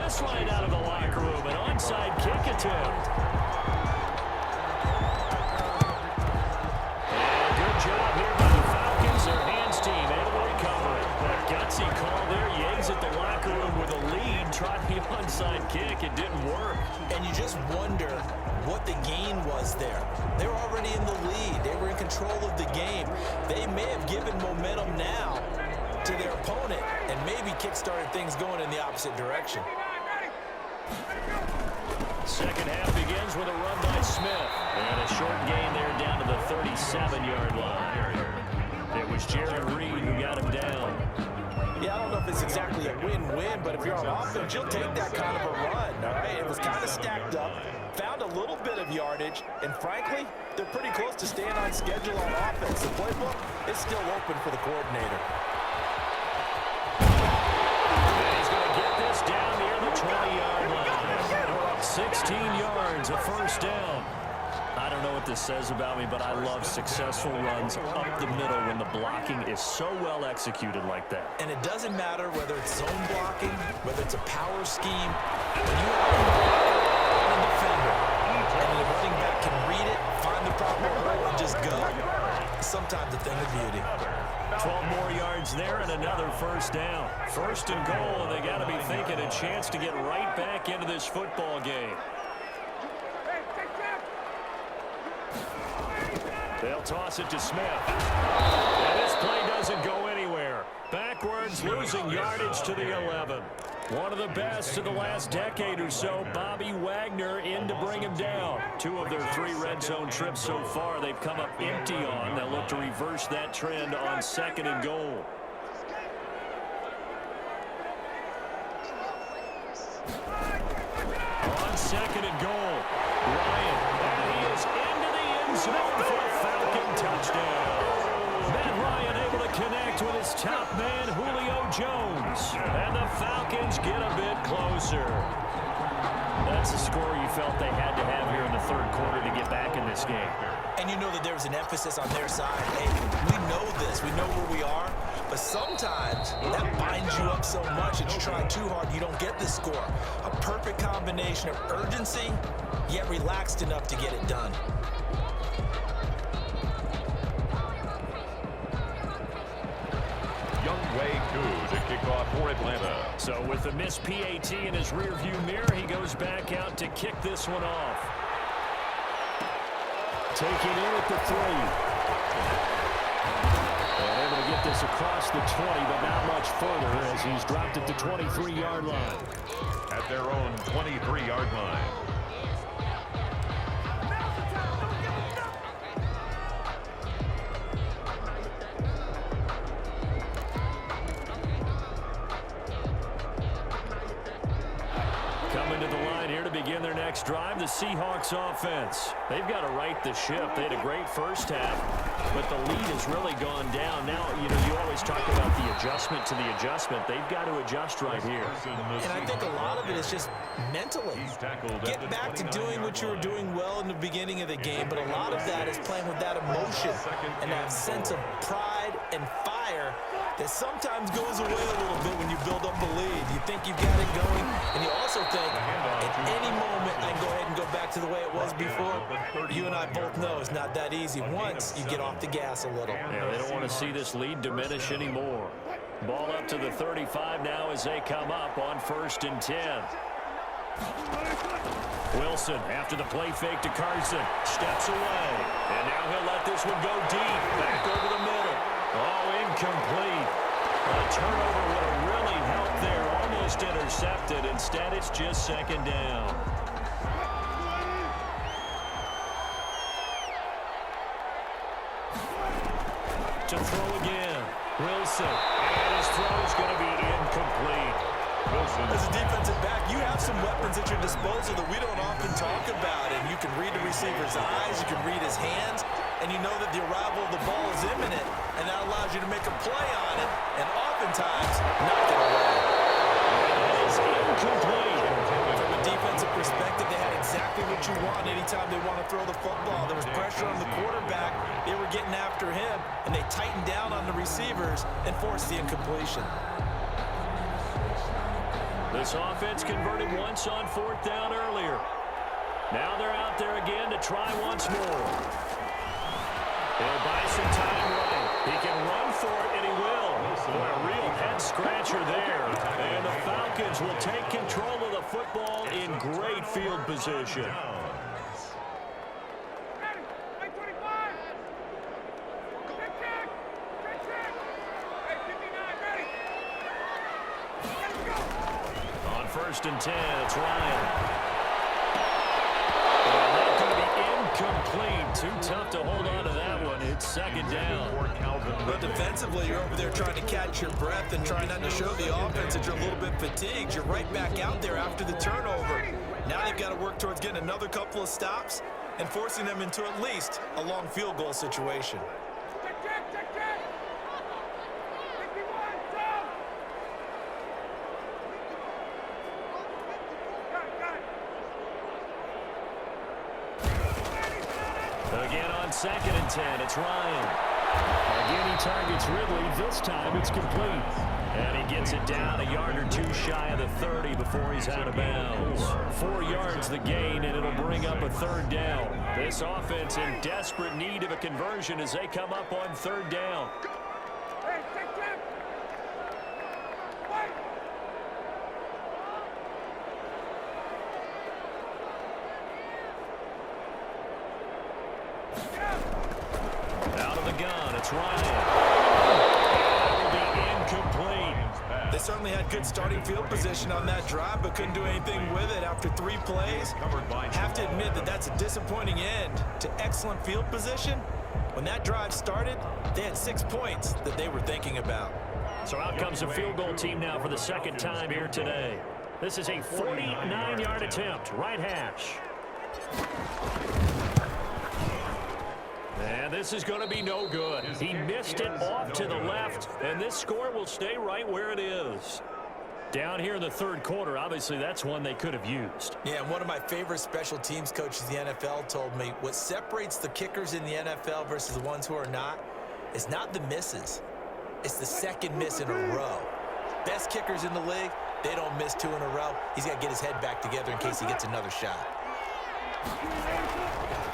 just line out of the locker room. An onside kick attempt. And good job here by the Falcons. Their hands team able to recover it. A gutsy call there. You exit the locker room with a lead. Tried the onside kick. It didn't work. And you just wonder what the gain was there. They were already in the lead. They were in control of the game. They may have given momentum now to their opponent and maybe kick-started things going in the opposite direction. Second half begins with a run by Smith. And a short gain there down to the 37-yard line. It was Jared Reed who got him down. Yeah, I don't know if it's exactly a win-win, but if you're on offense, you'll take that kind of a run, all right? It was kind of stacked up, found a little bit of yardage, and frankly, they're pretty close to staying on schedule on offense. The playbook is still open for the coordinator. And he's going to get this down near the 20-yard line. 16 yards, a first down. I don't know what this says about me, but I love successful runs up the middle when the blocking is so well executed like that. And it doesn't matter whether it's zone blocking, whether it's a power scheme. When you have a defender and the running back can read it, find the proper hole, and just go, sometimes a thing of beauty. 12 more yards there and another first down. First and goal, and they got to be thinking a chance to get right back into this football game. They'll toss it to Smith. And this play doesn't go anywhere. Backwards, losing yardage to the 11. One of the best of the last decade or so, Bobby Wagner in to bring him down. 2 of their 3 red zone trips so far they've come up empty on. They'll look to reverse that trend on second and goal. On second and goal, Ryan, and he is into the end zone for a Falcon touchdown. Matt Ryan able to connect with his top man, Julio Jones. And the Falcons get a bit closer. That's the score you felt they had to have here in the third quarter to get back in this game. And you know that there was an emphasis on their side. Hey, we know this. We know where we are. But sometimes that binds you up so much that you try too hard, you don't get the score. A perfect combination of urgency, yet relaxed enough to get it done. Younghoe Koo to kick off for Atlanta. So with the missed PAT in his rearview mirror, he goes back out to kick this one off. Taking in at the 3. And able to get this across the 20, but not much further as he's dropped at the 23-yard line. At their own 23-yard line. Coming to the line here to begin their next drive, the Seahawks offense. They've got to right the ship. They had a great first half, but the lead has really gone down. Now, you always talk about the adjustment to the adjustment. They've got to adjust right here. And I think a lot of it is just mentally. Get back to doing what you were doing well in the beginning of the game, but a lot of that is playing with that emotion and that sense of pride and fire that sometimes goes away a little bit when you build up a lead. You think you've got it going, and you also think at any moment I can go ahead and go back to the way it was before. You and I both know it's not that easy once you get off the gas a little. Yeah, they don't want to see this lead diminish anymore. Ball up to the 35 now as they come up on 1st and 10. Wilson, after the play fake to Carson, steps away. And now he'll let this one go deep, back over the middle. Oh, incomplete. A turnover would have really helped there, almost intercepted. Instead, it's just second down. To throw again, Wilson, and his throw is going to be incomplete. Wilson. As a defensive back, you have some weapons at your disposal that we don't often talk about. And you can read the receiver's eyes, you can read his hands, and you know that the arrival of the ball is imminent, and that allows you to make a play on it, and oftentimes knock it away. It is incomplete. From a defensive perspective, they had exactly what you want anytime they want to throw the football. There was pressure on the quarterback. They were getting after him, and they tightened down on the receivers and forced the incompletion. This offense converted once on fourth down earlier. Now they're out there again to try once more. He'll buy some time running. He can run for it, and he will. Boy, a real head-scratcher there. And the Falcons will take control of the football in great field position. On 1st and 10, it's Ryan. Incomplete. Too tough to hold on to that one. It's 2nd down. But defensively, you're over there trying to catch your breath and trying not to show the offense that you're a little bit fatigued. You're right back out there after the turnover. Now they've got to work towards getting another couple of stops and forcing them into at least a long field goal situation. Again on 2nd and 10, it's Ryan. Again, he targets Ridley. This time it's complete. And he gets it down a yard or two shy of the 30 before he's out of bounds. 4 yards the gain, and it'll bring up a 3rd down. This offense in desperate need of a conversion as they come up on 3rd down. Out of the gun, it's Ryan. That will be incomplete. They certainly had good starting field position on that drive, but couldn't do anything with it after 3 plays. Have to admit that that's a disappointing end to excellent field position. When that drive started, they had 6 points that they were thinking about. So out comes a field goal team now for the 2nd time here today. This is a 49-yard attempt, right hash. And this is going to be no good. He missed it off to the left, and this score will stay right where it is. Down here in the 3rd quarter, obviously that's one they could have used. Yeah, and one of my favorite special teams coaches in the NFL told me what separates the kickers in the NFL versus the ones who are not is not the misses. It's the 2nd miss in a row. Best kickers in the league, they don't miss 2 in a row. He's got to get his head back together in case he gets another shot.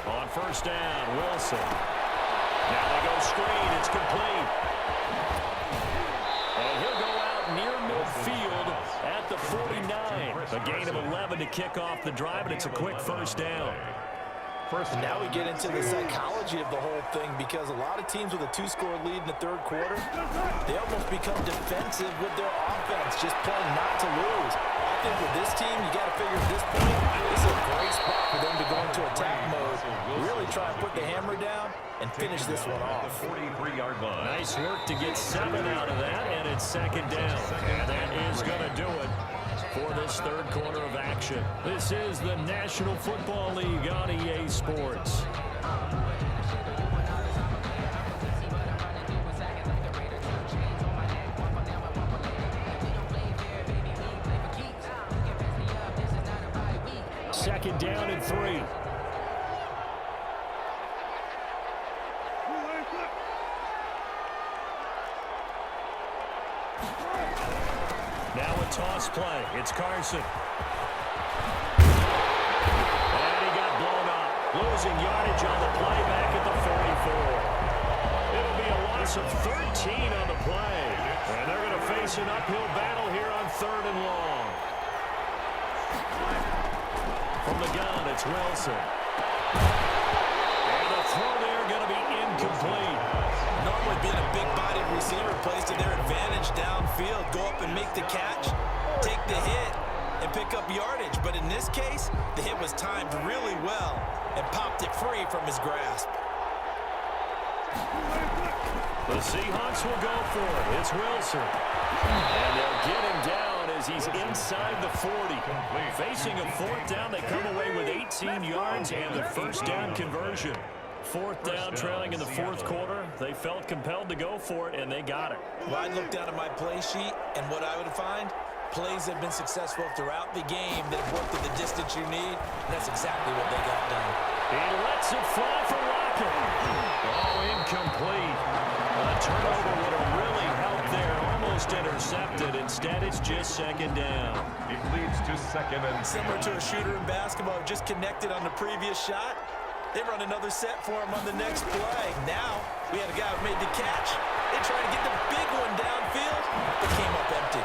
On 1st down, Wilson. Now they go screen. It's complete. And he'll go out near midfield at the 49. A gain of 11 to kick off the drive, and it's a quick 1st down. And now we get into the psychology of the whole thing, because a lot of teams with a 2-score lead in the 3rd quarter, they almost become defensive with their offense, just playing not to lose. I think with this team, you got to figure at this point, this is a great spot for them to go into attack mode, really try and put the hammer down and finish this one off. 43-yard line. Nice work to get 7 out of that, and it's 2nd down. And that is going to do it for this 3rd quarter of action. This is the National Football League on EA Sports. Second down and 3. Now a toss play. It's Carson. And he got blown up. Losing yardage on the play back at the 44. It'll be a loss of 13 on the play. And they're going to face an uphill battle here on 3rd and long. From the gun, it's Wilson. And the throw there going to be incomplete. Normally being a big-bodied receiver plays to their advantage downfield. Go up and make the catch, take the hit, and pick up yardage. But in this case, the hit was timed really well and popped it free from his grasp. The Seahawks will go for it. It's Wilson. And they'll get him down as he's inside the 40. Facing a 4th down, they come away with 18 yards and the 1st down conversion. 4th down, trailing in the 4th quarter. They felt compelled to go for it, and they got it. Well, I'd look down at my play sheet, and what I would find, plays have been successful throughout the game that have worked at the distance you need, and that's exactly what they got done. He lets it fly for Lockett. Oh, incomplete. A turnover would have really helped there. Almost almost intercepted. Instead, it's just second down. It leads to second and Similar to a shooter in basketball, just connected on the previous shot. They run another set for him on the next play. Now, we had a guy who made the catch. They tried to get the big one downfield. It came up empty.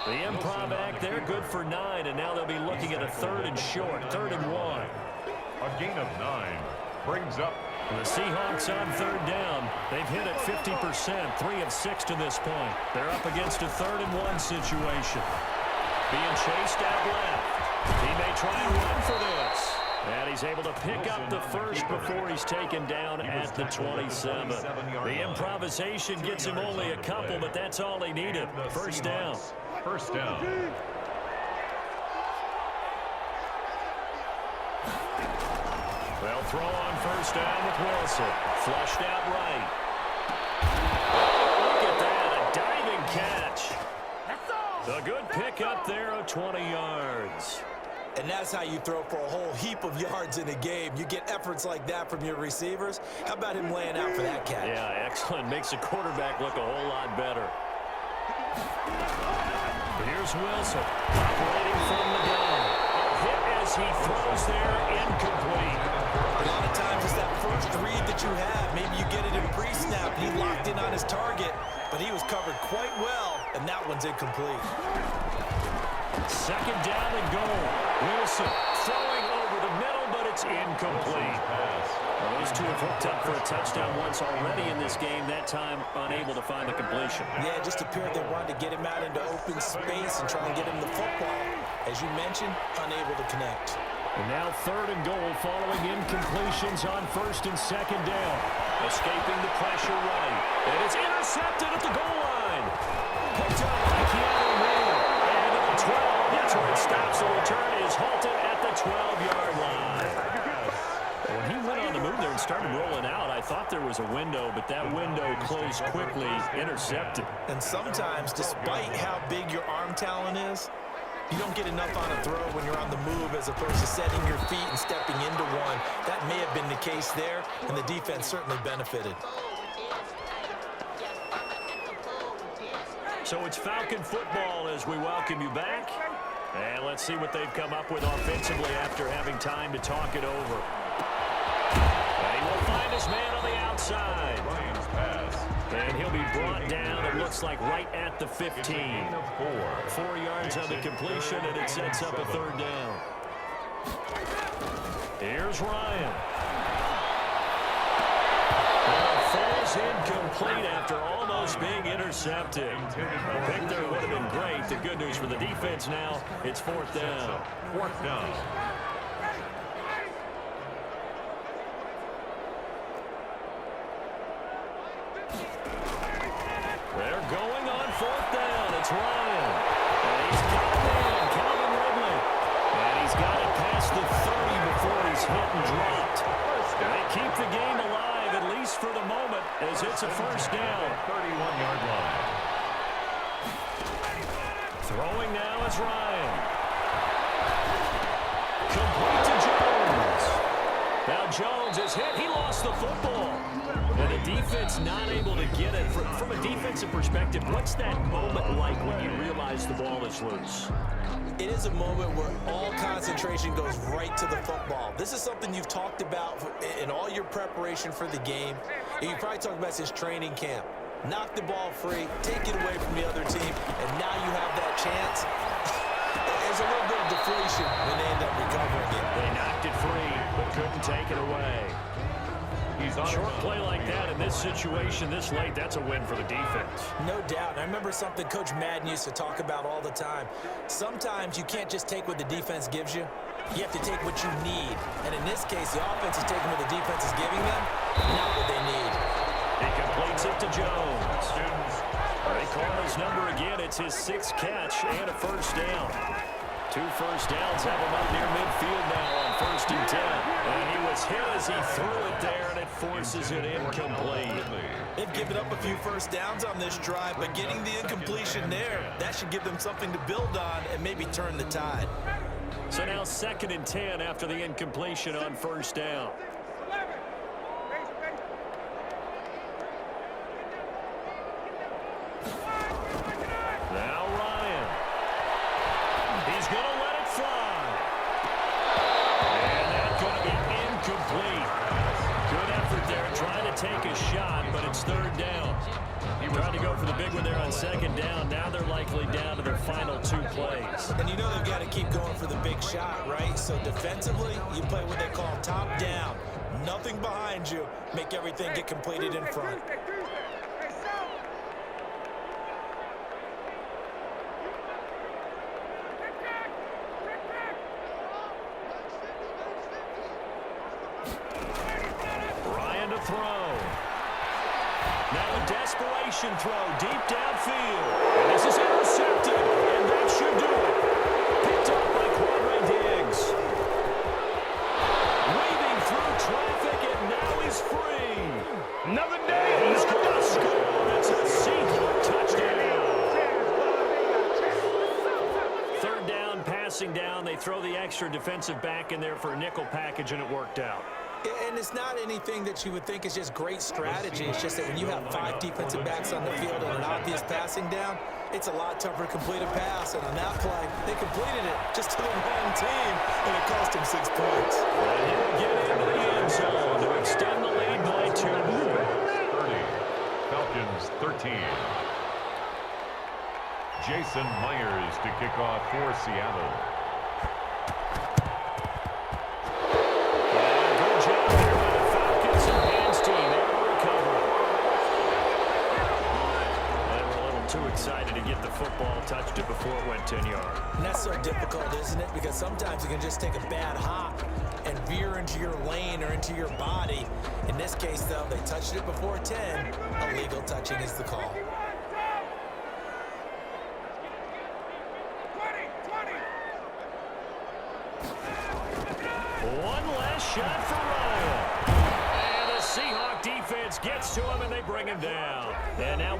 The improv act there, good for 9, and now they'll be looking at a 3rd and short, 3rd and 1. a gain of 9 brings up. The Seahawks on 3rd down. They've hit it 50%, 3 of 6 to this point. They're up against a 3rd and 1 situation. Being chased out left. He may try and run for this. And he's able to pick up the first before he's taken down at the 27. The improvisation gets him only a couple, but that's all he needed. First down. First down. They'll throw on first down with Wilson. Flushed out right. Look at that, a diving catch. A good pickup there of 20 yards. And that's how you throw for a whole heap of yards in a game. You get efforts like that from your receivers. How about him laying out for that catch? Yeah, excellent. Makes the quarterback look a whole lot better. Here's Wilson, operating from the gun. A hit as he throws there, incomplete. A lot of times it's that first read that you have. Maybe you get it in pre-snap. He locked in on his target, but he was covered quite well, and that one's incomplete. Second down and goal. Wilson throwing over the middle, but it's incomplete. Well, those two have hooked up for a touchdown once already in this game. That time, unable to find the completion. Yeah, it just appeared they wanted to get him out into open space and try and get him the football. As you mentioned, unable to connect. And now 3rd and goal following incompletions on 1st and 2nd down. Escaping the pressure right. And it's intercepted at the goal line. Picked up by Keanu Moore. And at the 12, that's where it stops. The return is halted at the 12-yard line. When he went on the move there and started rolling out, I thought there was a window, but that window closed quickly, intercepted. And sometimes, despite how big your arm talent is, you don't get enough on a throw when you're on the move as opposed to setting your feet and stepping into one. That may have been the case there, and the defense certainly benefited. So it's Falcon football as we welcome you back. And let's see what they've come up with offensively after having time to talk it over. And he will find his man on the outside. Ryan's pass. And he'll be brought down, it looks like, right at the 15. 4 yards on the completion, and it sets up a 3rd down. Here's Ryan. And it falls incomplete after almost being intercepted. A pick there would have been great. The good news for the defense now, it's 4th down. 4th down. They're going on 4th down. It's Ryan. And he's got a man, Calvin Ridley. And he's got it past the 30 before he's hit and dropped. They keep the game alive, at least for the moment, as it's a 1st down. 31-yard line. Throwing now is Ryan. Complete to Jones. Now Jones is hit. He lost the football. And the defense not able to get it. From a defensive perspective, what's that moment like when you realize the ball is loose? It is a moment where all concentration goes right to the football. This is something you've talked about in all your preparation for the game. You probably talked about since training camp. Knock the ball free, take it away from the other team, and now you have that chance. There's a little bit of deflation when they end up recovering it. They knocked it free, but couldn't take it away. A short play like that in this situation this late, that's a win for the defense. No doubt. And I remember something Coach Madden used to talk about all the time. Sometimes you can't just take what the defense gives you. You have to take what you need. And in this case, the offense is taking what the defense is giving them, not what they need. He completes it to Jones. They call his number again. It's his 6th catch and a 1st down. 2 first downs have him up near midfield now on 1st and 10. And he was hit as he threw it there, and it forces it incomplete. They've given up a few first downs on this drive, but getting the incompletion there, that should give them something to build on and maybe turn the tide. So now 2nd and 10 after the incompletion on 1st down. basically down to their final 2 plays. And you know they've got to keep going for the big shot, right? So defensively, you play what they call top down. Nothing behind you. Make everything get completed in front. Ryan to throw. Now a desperation throw deep downfield. And this is intercepted, and that should do it. Picked up by Quadre Diggs. Weaving through traffic, and now he's free. Another day. He's going to score. It's a Seahawk touchdown. Third down, passing down. They throw the extra defensive back in there for a nickel package, and it worked out. And it's not anything that you would think is just great strategy. It's just that when you have 5 defensive backs on the field and an obvious passing down, it's a lot tougher to complete a pass. And on that play, they completed it just to the wrong team, and it cost them 6 points. And he'll get into the end zone to extend the lead by 2. 30. Falcons 13. Jason Myers to kick off for Seattle. Good job there by the Falcons and Pans team. Able to recover. They were a little too excited to get the football, touched it before it went 10 yards. And that's so difficult, isn't it? Because sometimes you can just take a bad hop and veer into your lane or into your body. In this case, though, they touched it before 10. Illegal touching is the call. One last shot for Ryan. And the Seahawk defense gets to him, and they bring him down. And now